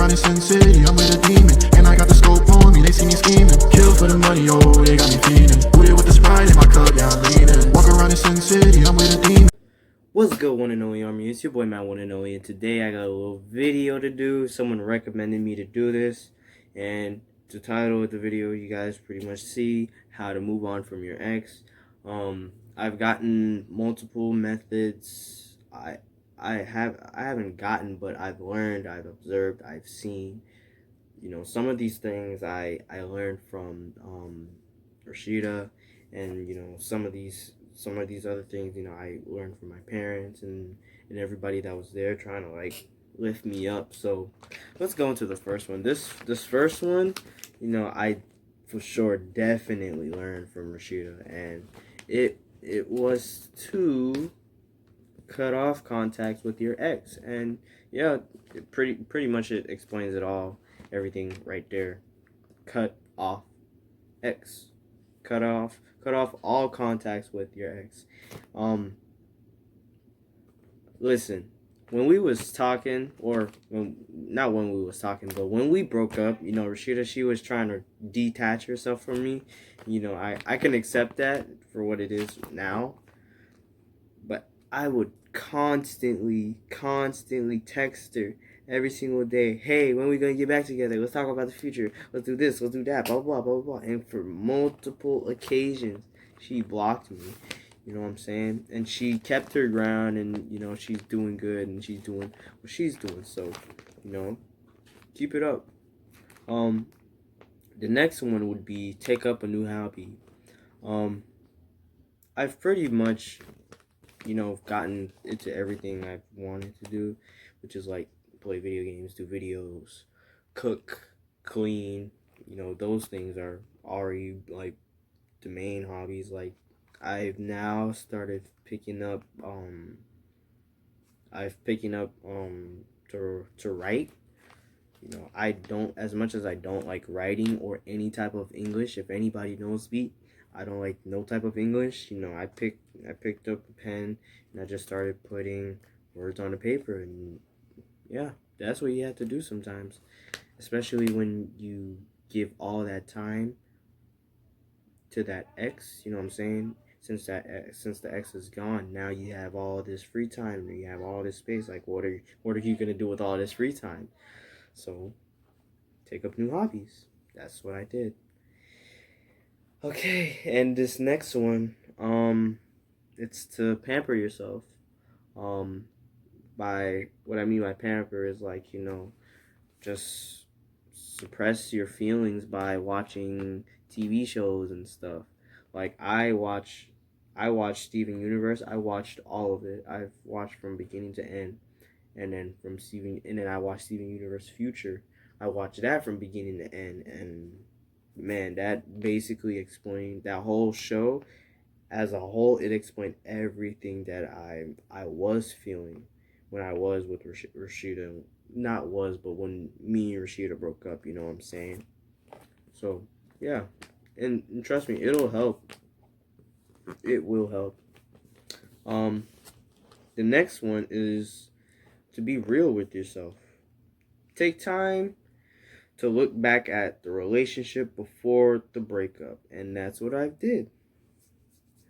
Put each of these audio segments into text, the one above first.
around in Sin City, I'm with a demon. And I got the scope on me, they see me scheming. Kill for the money, oh, they got me feeding. Booted with the Sprite in my cup, yeah, I'm leaning. Walk around in Sin City, I'm with a demon. What's good, one and only army? It's your boy Matt, one and only, and today I got a little video to do. Someone recommended me to do this, and the title of the video, you guys pretty much see how to move on from your ex. I've gotten multiple methods. I haven't gotten, but I've learned, I've observed, I've seen. You know, some of these things I learned from Rashida, and you know, some of these other things, you know, I learned from my parents and everybody that was there trying to like lift me up. So let's go into the first one. This first one, you know, I for sure definitely learned from Rashida, and it was to cut off contacts with your ex. And yeah, pretty much it explains it all, everything right there. Cut off ex. Cut off all contacts with your ex. Listen, when we was talking, or not when we was talking, but when we broke up, you know, Rashida, she was trying to detach herself from me. You know, I can accept that for what it is now, but I would constantly text her every single day. Hey, when are we gonna get back together? Let's talk about the future. Let's do this. Let's do that. Blah blah blah blah. And for multiple occasions, she blocked me. You know what I'm saying? And she kept her ground, and you know, she's doing good, and she's doing what she's doing. So, you know, keep it up. The next one would be take up a new hobby. I've pretty much, you know, gotten into everything I've wanted to do, which is like play video games, do videos, cook, clean. You know, those things are already like the main hobbies. Like I've now started picking up to write. You know, I don't, as much as I don't like writing or any type of English. If anybody knows me, I don't like no type of English. You know, I picked up a pen and I just started putting words on the paper, and yeah, that's what you have to do sometimes, especially when you give all that time to that ex. You know what I'm saying? Since the ex is gone, now you have all this free time, you have all this space. Like, what are you gonna do with all this free time? So, take up new hobbies. That's what I did. Okay, and this next one, it's to pamper yourself. By what I mean by pamper is like, you know, just suppress your feelings by watching TV shows and stuff. Like I watched Steven Universe. I watched all of it. I've watched from beginning to end. And then I watched Steven Universe Future. I watched that from beginning to end, and man, that basically explained that whole show as a whole. It explained everything that I was feeling when I was with Rashida. Not was, but when me and Rashida broke up. You know what I'm saying? So yeah, and trust me, it'll help. It will help. The next one is to be real with yourself. Take time to look back at the relationship before the breakup, and that's what I did.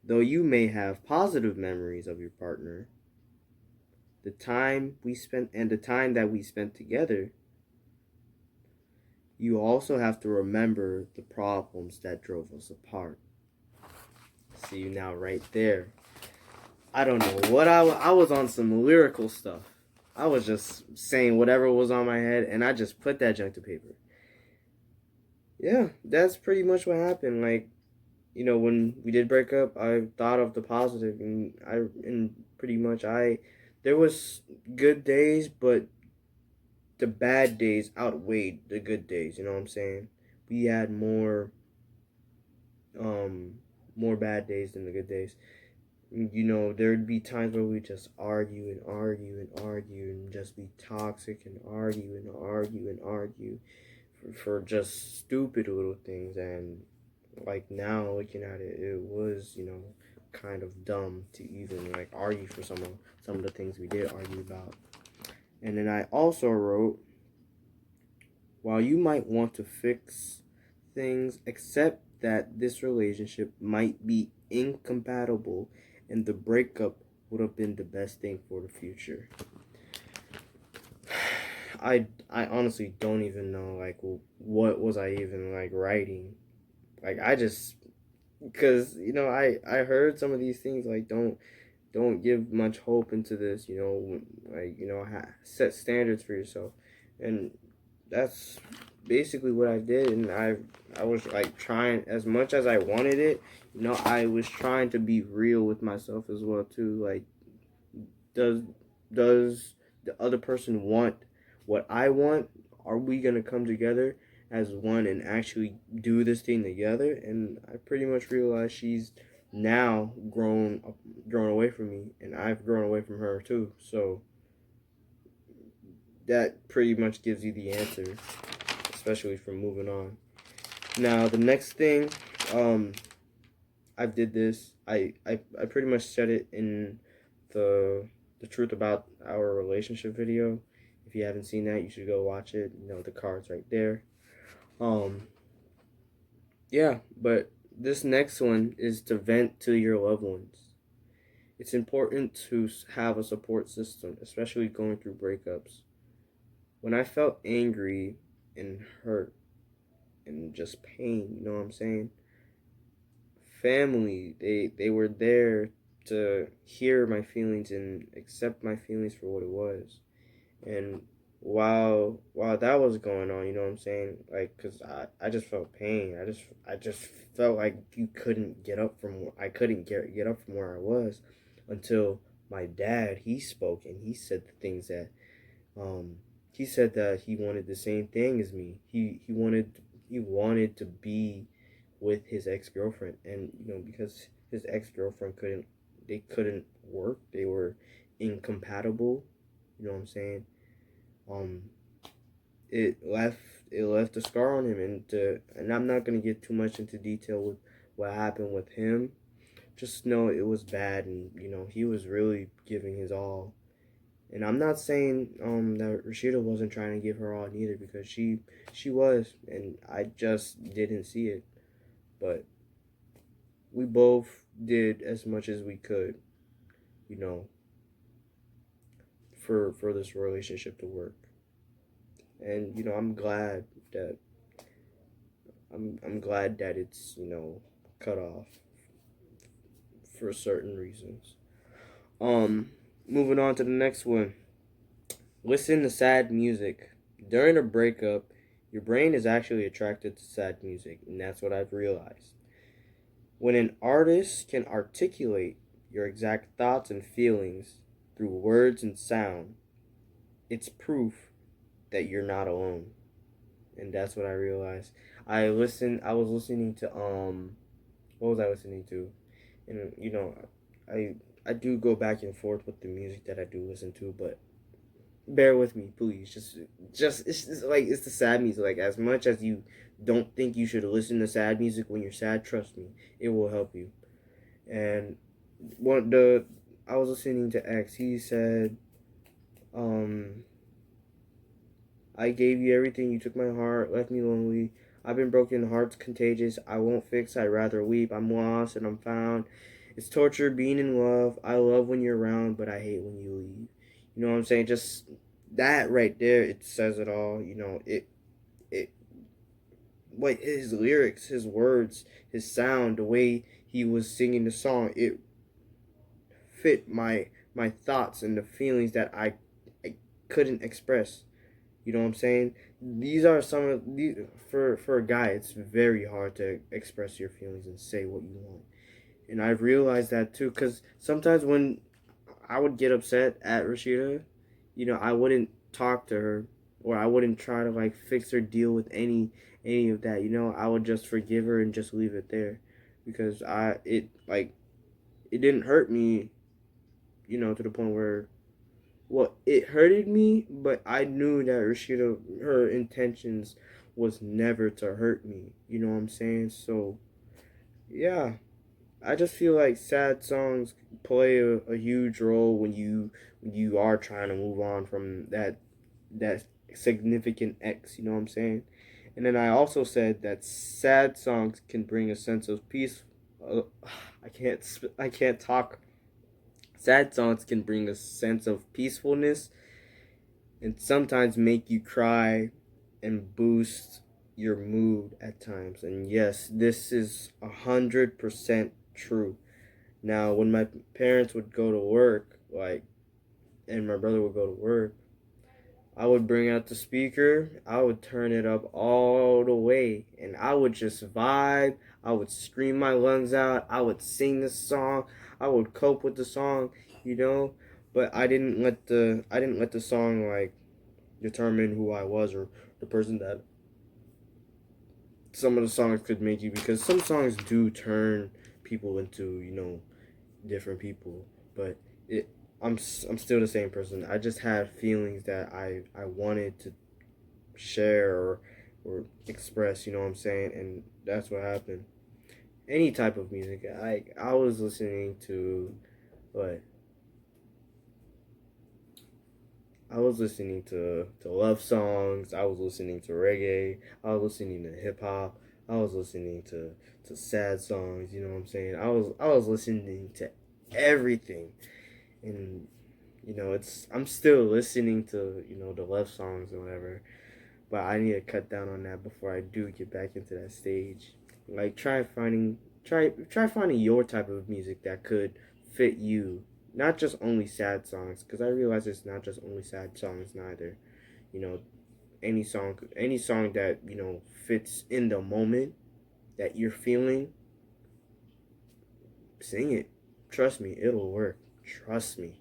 Though you may have positive memories of your partner, the time that we spent together, you also have to remember the problems that drove us apart. See you now right there. I don't know what I was on some lyrical stuff. I was just saying whatever was on my head, and I just put that junk to paper. Yeah, that's pretty much what happened. Like, you know, when we did break up, I thought of the positive, and pretty much there was good days, but the bad days outweighed the good days. You know what I'm saying? We had more bad days than the good days. You know, there'd be times where we just argue and just be toxic and argue for just stupid little things. And like now looking at it, it was, you know, kind of dumb to even like argue for some of the things we did argue about. And then I also wrote While you might want to fix things, accept that this relationship might be incompatible and the breakup would have been the best thing for the future. I honestly don't even know, like, what was I even, like, writing. Like, I just, because, I heard some of these things, like, don't give much hope into this, like, set standards for yourself. And that's basically what I did. And I was, like, trying, as much as I wanted it, I was trying to be real with myself as well, too. Like, does the other person want what I want? Are we gonna come together as one and actually do this thing together? And I pretty much realized she's now grown away from me, and I've grown away from her too. So that pretty much gives you the answer, especially for moving on. Now the next thing, I did this. I pretty much said it in the truth about our relationship video. If you haven't seen that, you should go watch it. The card's right there. Yeah, but this next one is to vent to your loved ones. It's important to have a support system, especially going through breakups. When I felt angry and hurt and just pain, you know what I'm saying? Family, they were there to hear my feelings and accept my feelings for what it was. And while that was going on, you know what I'm saying? Like, cause I just felt pain. I just felt like I couldn't get up from where I was, until my dad, he spoke, and he said the things that he said that he wanted the same thing as me. He wanted to be with his ex-girlfriend, and because his ex-girlfriend couldn't work, they were incompatible, you know what I'm saying? It left a scar on him, and I'm not gonna get too much into detail with what happened with him. Just know it was bad, and he was really giving his all. And I'm not saying that Rashida wasn't trying to give her all neither, because she was, and I just didn't see it. But we both did as much as we could, for this relationship to work. And I'm glad that it's cut off for certain reasons. Moving on to the next one. Listen to sad music. During a breakup, your brain is actually attracted to sad music, and that's what I've realized. When an artist can articulate your exact thoughts and feelings through words and sound, it's proof that you're not alone. And that's what I realized. I was listening to what was I listening to? And I do go back and forth with the music that I do listen to, but bear with me, please. Just it's like, it's the sad music. Like, as much as you don't think you should listen to sad music when you're sad, trust me, it will help you. And I was listening to X. He said, I gave you everything, you took my heart, left me lonely. I've been broken, heart's contagious. I won't fix, I'd rather weep. I'm lost and I'm found. It's torture being in love. I love when you're around, but I hate when you leave. You know what I'm saying? Just that right there, it says it all. Like, his lyrics, his words, his sound, the way he was singing the song, it fit my thoughts and the feelings that I couldn't express. You know what I'm saying? These are some of these, for a guy, it's very hard to express your feelings and say what you want. And I've realized that too, because sometimes when I would get upset at Rashida, I wouldn't talk to her, or I wouldn't try to, like, fix or deal with any of that. I would just forgive her and just leave it there, because it didn't hurt me, to the point where, well, it hurted me, but I knew that Rashida, her intentions was never to hurt me. You know what I'm saying? So, yeah. I just feel like sad songs play a huge role when you are trying to move on from that significant X, you know what I'm saying? And then I also said that sad songs can bring a sense of peace. Uh, I can't talk. Sad songs can bring a sense of peacefulness and sometimes make you cry and boost your mood at times. And yes, this is 100% true. Now, when my parents would go to work, and my brother would go to work, I would bring out the speaker, I would turn it up all the way, and I would just vibe. I would scream my lungs out. I would sing the song. I would cope with the song, you know. But I didn't let the song determine who I was or the person that some of the songs could make you, because some songs do turn people into, different people. But it I'm still the same person. I just had feelings that I wanted to share or express, you know what I'm saying? And that's what happened. Any type of music. I was listening to what? I was listening to love songs. I was listening to reggae. I was listening to hip hop. I was listening to sad songs. You know what I'm saying? I was listening to everything, and I'm still listening to the love songs or whatever. But I need to cut down on that before I do get back into that stage. Like try finding your type of music that could fit you, not just only sad songs, because I realize it's not just only sad songs neither. You know, any song that fits in the moment that you're feeling, sing it. Trust me, it'll work. Trust me.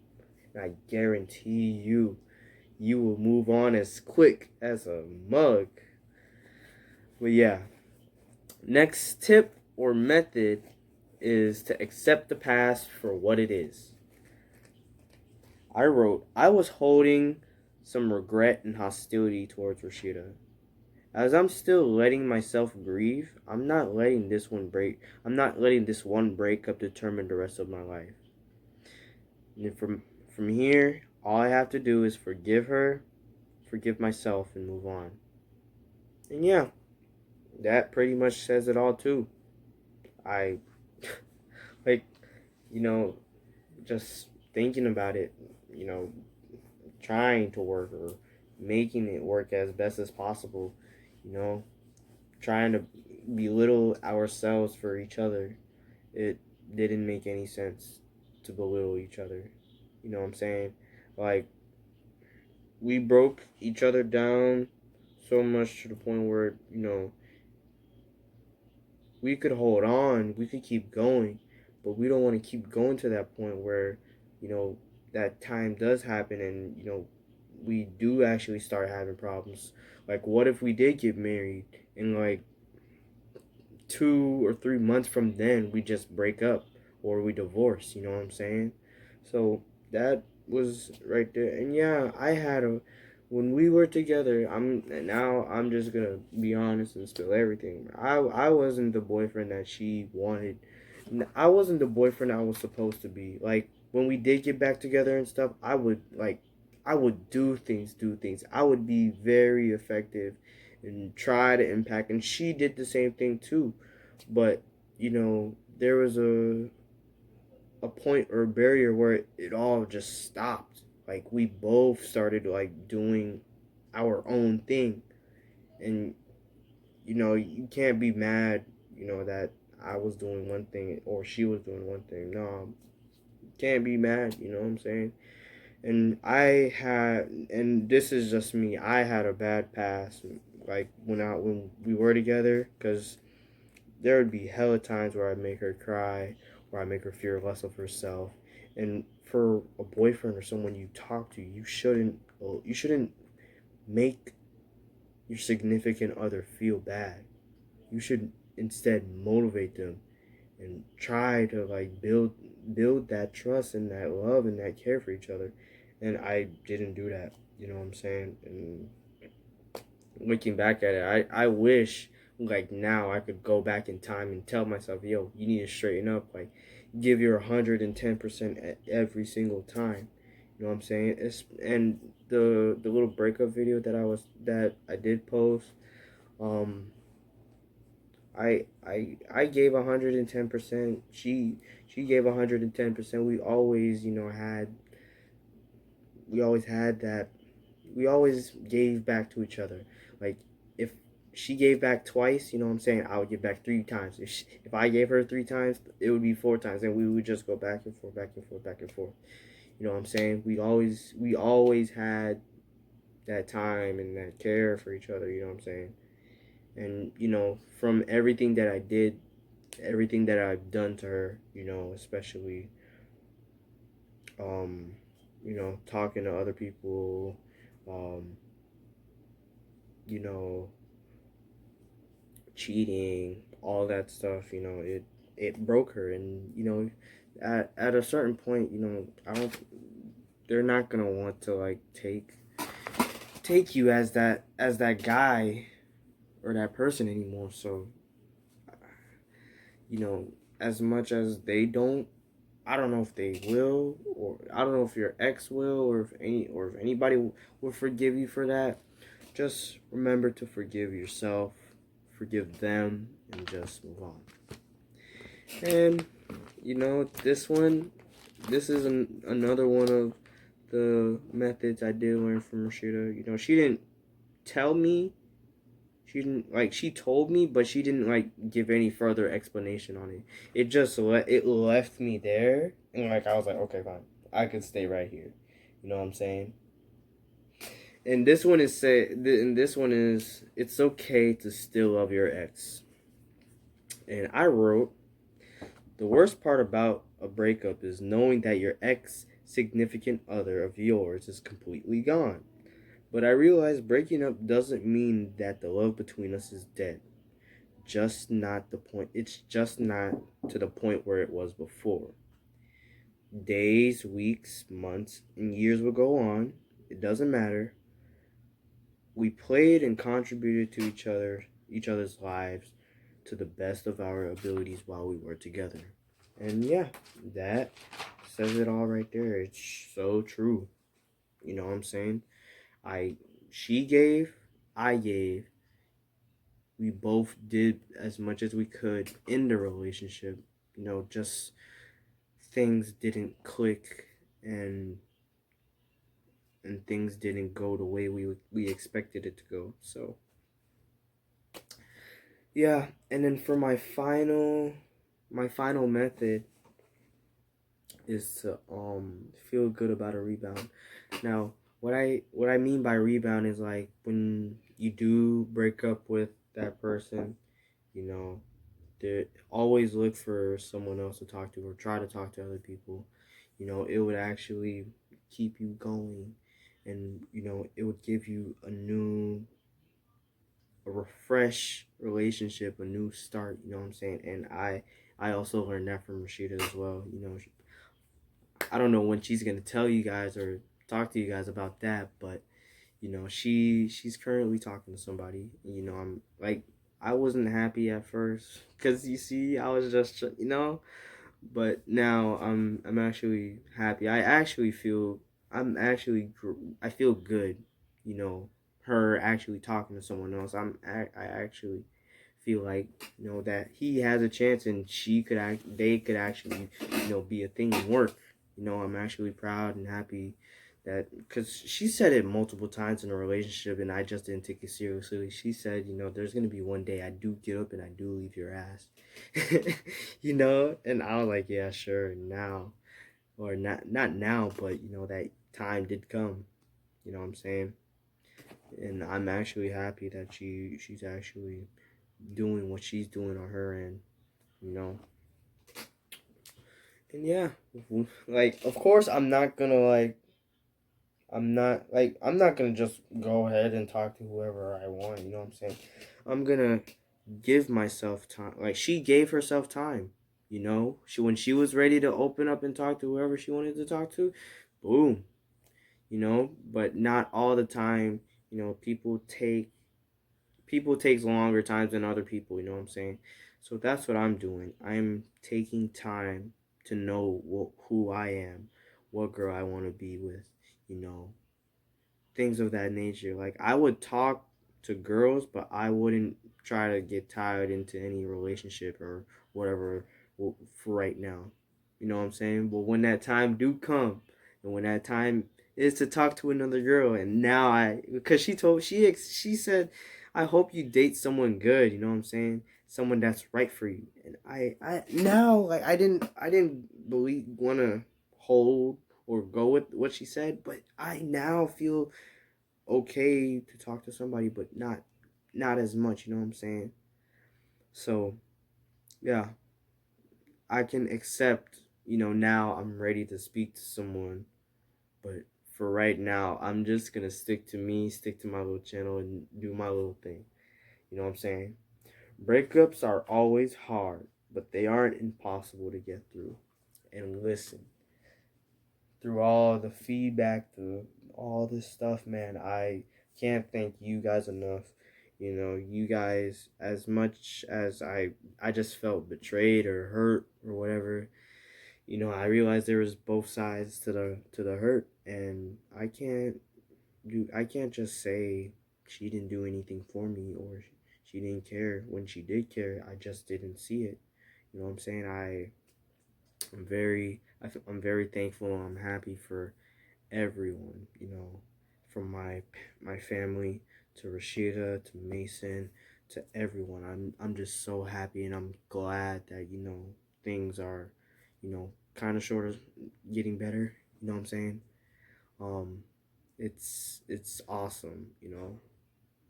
And I guarantee you will move on as quick as a mug. But yeah, next tip or method is to accept the past for what it is. I wrote, I was holding some regret and hostility towards Rashida. As I'm still letting myself grieve, I'm not letting this one breakup determine the rest of my life. And from here, all I have to do is forgive her, forgive myself, and move on. And yeah, that pretty much says it all too. I like, just thinking about it, trying to work or making it work as best as possible, trying to belittle ourselves for each other. It didn't make any sense to belittle each other. You know what I'm saying? Like, we broke each other down so much to the point where, we could hold on, we could keep going, but we don't want to keep going to that point where, that time does happen and, we do actually start having problems. Like, what if we did get married and, 2 or 3 months from then we just break up or we divorce, you know what I'm saying? So that was right there. And yeah, when we were together, I'm just gonna be honest and spill everything. I wasn't the boyfriend that she wanted. I wasn't the boyfriend I was supposed to be. Like, when we did get back together and stuff, I would do things. I would be very effective and try to impact, and she did the same thing too. But there was a point or a barrier where it all just stopped. Like, we both started doing our own thing, and you can't be mad that I was doing one thing or she was doing one thing. No, you can't be mad, you know what I'm saying? And this is just me, I had a bad past, like when we were together, because there would be hella times where I make her cry, where I make her fear less of herself. And for a boyfriend or someone you talk to, you shouldn't make your significant other feel bad. You should instead motivate them and try to build that trust and that love and that care for each other. And I didn't do that, you know what I'm saying? And looking back at it, I wish now I could go back in time and tell myself, yo, you need to straighten up, give your 110% at every single time. You know what I'm saying? And the little breakup video that I did post, um, I gave 110%. She gave 110%. We always had that. We always gave back to each other. Like, if she gave back twice, you know what I'm saying, I would give back 3 times. If I gave her 3 times, it would be 4 times, and we would just go back and forth, back and forth, back and forth. You know what I'm saying? We always had that time and that care for each other. You know what I'm saying? And from everything that I did, everything that I've done to her, especially um, talking to other people, um, you know, cheating, all that stuff, it broke her. And at a certain point, I don't they're not gonna want to like take you as that guy or that person anymore. So as much as they don't, I don't know if they will, or I don't know if your ex will, or if anybody will forgive you for that. Just remember to forgive yourself, forgive them, and just move on. And this is another one of the methods I did learn from Rashida. She didn't tell me. She told me, but she didn't give any further explanation on it. It just it left me there, and I was like, okay, fine, I can stay right here. You know what I'm saying? And this one is it's okay to still love your ex. And I wrote, the worst part about a breakup is knowing that your ex significant other of yours is completely gone. But I realized breaking up doesn't mean that the love between us is dead. Just not the point. It's just not to the point where it was before. Days, weeks, months, and years will go on. It doesn't matter. We played and contributed to each other's lives to the best of our abilities while we were together. And yeah, that says it all right there. It's so true. You know what I'm saying? She gave, I gave. We both did as much as we could in the relationship. Just things didn't click, and things didn't go the way we expected it to go. So yeah, and then for my final method is to feel good about a rebound. Now, what I mean by rebound is like when you do break up with that person, they always look for someone else to talk to, or try to talk to other people. It would actually keep you going, and it would give you a refresh relationship, a new start. You know what I'm saying? And I also learned that from Rashida as well. I don't know when she's gonna tell you guys or talk to you guys about that, but she's currently talking to somebody. I'm like, I wasn't happy at first because you see, I was just but now I'm actually happy. I feel good. Her actually talking to someone else. I actually feel like that he has a chance, and they could actually be a thing and work. I'm actually proud and happy that, because she said it multiple times in a relationship, and I just didn't take it seriously. She said, there's gonna be one day I do get up and I do leave your ass. And I was like, yeah, sure, now, or not now, but that time did come. You know what I'm saying? And I'm actually happy that she's actually doing what she's doing on her end. you know and yeah, like, of course, I'm not gonna just go ahead and talk to whoever I want. You know what I'm saying? I'm gonna give myself time. Like, she gave herself time. When she was ready to open up and talk to whoever she wanted to talk to, boom. But not all the time. People takes longer times than other people. You know what I'm saying? So that's what I'm doing. I'm taking time to know who I am, what girl I want to be with, you know, things of that nature. Like, I would talk to girls, but I wouldn't try to get tied into any relationship or whatever for right now. You know what I'm saying? But when that time do come, and when that time is to talk to another girl, and now because she said, I hope you date someone good. You know what I'm saying? Someone that's right for you. And I now, like, I didn't believe want to hold or go with what she said, but I now feel okay to talk to somebody, but not as much. You know what I'm saying? So yeah, I can accept. You know, now I'm ready to speak to someone, but for right now, I'm just gonna stick to me, stick to my little channel, and do my little thing. You know what I'm saying? Breakups are always hard, but they aren't impossible to get through. And listen, through all the feedback, through all this stuff, man, I can't thank you guys enough. You know, you guys, as much as I just felt betrayed or hurt or whatever, you know, I realized there was both sides to the hurt, and I can't just say she didn't do anything for me or she didn't care when she did care. I just didn't see it. You know what I'm saying? I'm very thankful. I'm happy for everyone, you know, from my family to Rashida to Mason to everyone. I'm just so happy, and I'm glad that, you know, things are, you know, kind of sort of getting better. You know what I'm saying? Um, it's awesome, you know,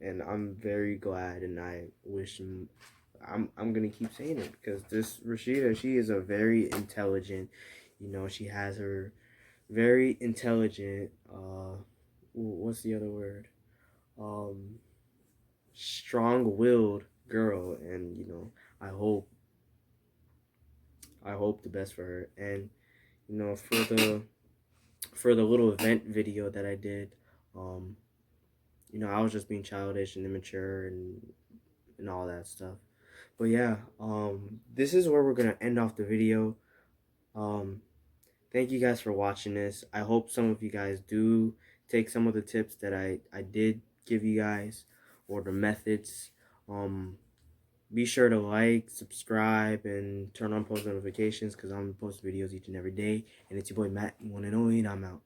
and I'm very glad, and I wish I'm gonna keep saying it because this Rashida, she is a very intelligent, you know, she has her very intelligent, what's the other word, um strong-willed girl, and, you know, i hope I hope the best for her. And, you know, for the little event video that I did, um you know, I was just being childish and immature and all that stuff. But yeah, this is where we're gonna end off the video. um Thank you guys for watching this. I hope some of you guys do take some of the tips that I did give you guys, or the methods. Um, be sure to like, subscribe, and turn on post notifications, because I'm posting videos each and every day. And it's your boy Matt, one and only, and I'm out.